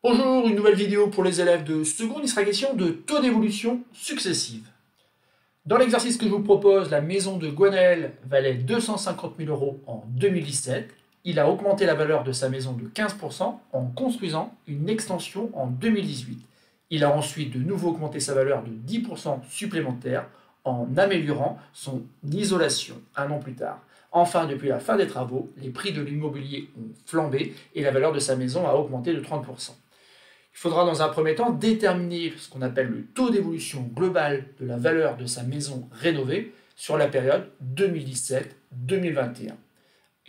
Bonjour, une nouvelle vidéo pour les élèves de seconde, il sera question de taux d'évolution successive. Dans l'exercice que je vous propose, la maison de Gwenaël valait 250 000 € en 2017. Il a augmenté la valeur de sa maison de 15% en construisant une extension en 2018. Il a ensuite de nouveau augmenté sa valeur de 10% supplémentaire en améliorant son isolation un an plus tard. Enfin, depuis la fin des travaux, les prix de l'immobilier ont flambé et la valeur de sa maison a augmenté de 30%. Il faudra dans un premier temps déterminer ce qu'on appelle le taux d'évolution global de la valeur de sa maison rénovée sur la période 2017-2021.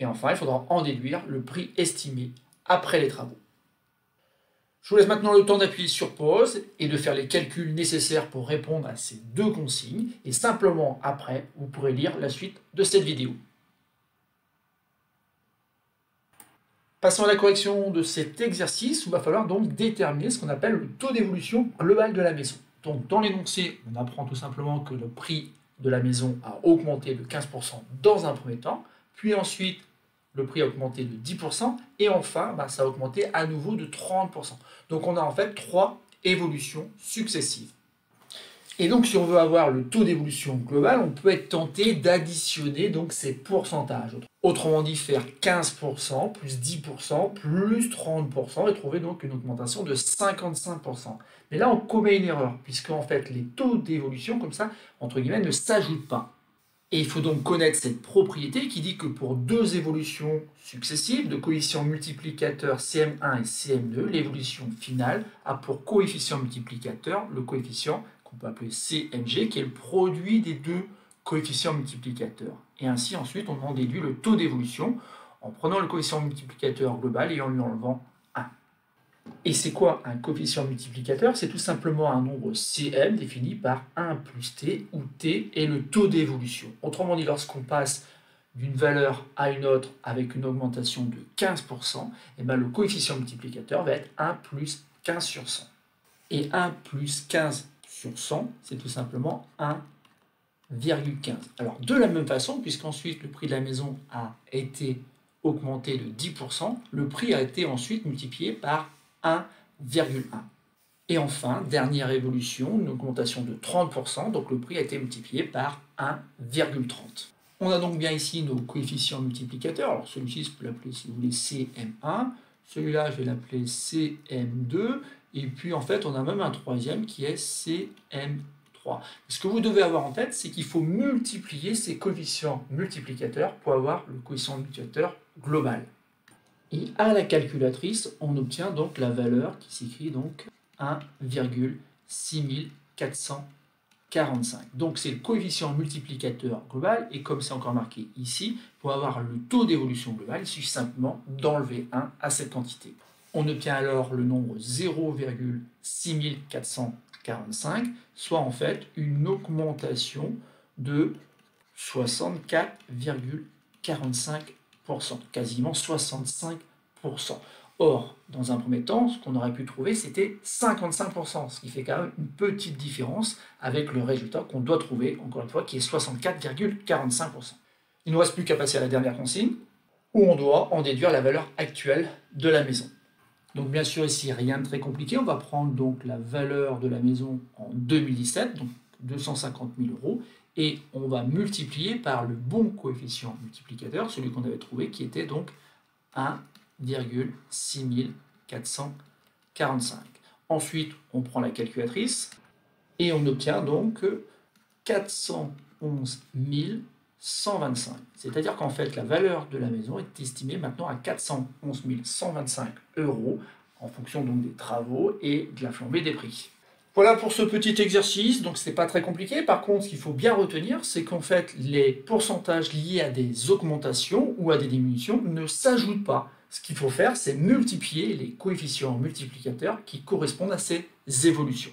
Et enfin, il faudra en déduire le prix estimé après les travaux. Je vous laisse maintenant le temps d'appuyer sur pause et de faire les calculs nécessaires pour répondre à ces deux consignes. Et simplement après, vous pourrez lire la suite de cette vidéo. Passons à la correction de cet exercice où il va falloir donc déterminer ce qu'on appelle le taux d'évolution global de la maison. Donc dans l'énoncé, on apprend tout simplement que le prix de la maison a augmenté de 15% dans un premier temps, puis ensuite le prix a augmenté de 10%, et enfin ça a augmenté à nouveau de 30%. Donc on a en fait trois évolutions successives. Et donc, si on veut avoir le taux d'évolution global, on peut être tenté d'additionner donc ces pourcentages. Autrement dit, faire 15%, plus 10%, plus 30%, et trouver donc une augmentation de 55%. Mais là, on commet une erreur, puisque en fait, les taux d'évolution, comme ça, entre guillemets, ne s'ajoutent pas. Et il faut donc connaître cette propriété qui dit que pour deux évolutions successives de coefficients multiplicateurs CM1 et CM2, l'évolution finale a pour coefficient multiplicateur le coefficient qu'on peut appeler CMG, qui est le produit des deux coefficients multiplicateurs. Et ainsi, ensuite, on en déduit le taux d'évolution en prenant le coefficient multiplicateur global et en lui enlevant 1. Et c'est quoi un coefficient multiplicateur? C'est tout simplement un nombre Cm défini par 1 plus t, où t est le taux d'évolution. Autrement dit, lorsqu'on passe d'une valeur à une autre avec une augmentation de 15%, et le coefficient multiplicateur va être 1 plus 15 sur 100. Et 1 plus 15 sur 100, c'est tout simplement 1,15. Alors, de la même façon, puisqu'ensuite le prix de la maison a été augmenté de 10%, le prix a été ensuite multiplié par 1,1. Et enfin, dernière évolution, une augmentation de 30%, donc le prix a été multiplié par 1,30. On a donc bien ici nos coefficients multiplicateurs. Alors celui-ci, je peux l'appeler, si vous voulez, CM1. Celui-là, je vais l'appeler CM2. Et puis, en fait, on a même un troisième qui est CM3. Ce que vous devez avoir en tête, c'est qu'il faut multiplier ces coefficients multiplicateurs pour avoir le coefficient multiplicateur global. Et à la calculatrice, on obtient donc la valeur qui s'écrit donc 1,6445. Donc c'est le coefficient multiplicateur global, et comme c'est encore marqué ici, pour avoir le taux d'évolution global, il suffit simplement d'enlever 1 à cette quantité. On obtient alors le nombre 0,6445, soit en fait une augmentation de 64,45%, quasiment 65%. Or, dans un premier temps, ce qu'on aurait pu trouver, c'était 55%, ce qui fait quand même une petite différence avec le résultat qu'on doit trouver, encore une fois, qui est 64,45%. Il ne nous reste plus qu'à passer à la dernière consigne, où on doit en déduire la valeur actuelle de la maison. Donc bien sûr ici, rien de très compliqué, on va prendre donc la valeur de la maison en 2017, donc 250 000 €, et on va multiplier par le bon coefficient multiplicateur, celui qu'on avait trouvé, qui était donc 1,6445. Ensuite, on prend la calculatrice, et on obtient donc 411 125. C'est-à-dire qu'en fait, la valeur de la maison est estimée maintenant à 411 125 € en fonction donc des travaux et de la flambée des prix. Voilà pour ce petit exercice, donc c'est pas très compliqué. Par contre, ce qu'il faut bien retenir, c'est qu'en fait, les pourcentages liés à des augmentations ou à des diminutions ne s'ajoutent pas. Ce qu'il faut faire, c'est multiplier les coefficients multiplicateurs qui correspondent à ces évolutions.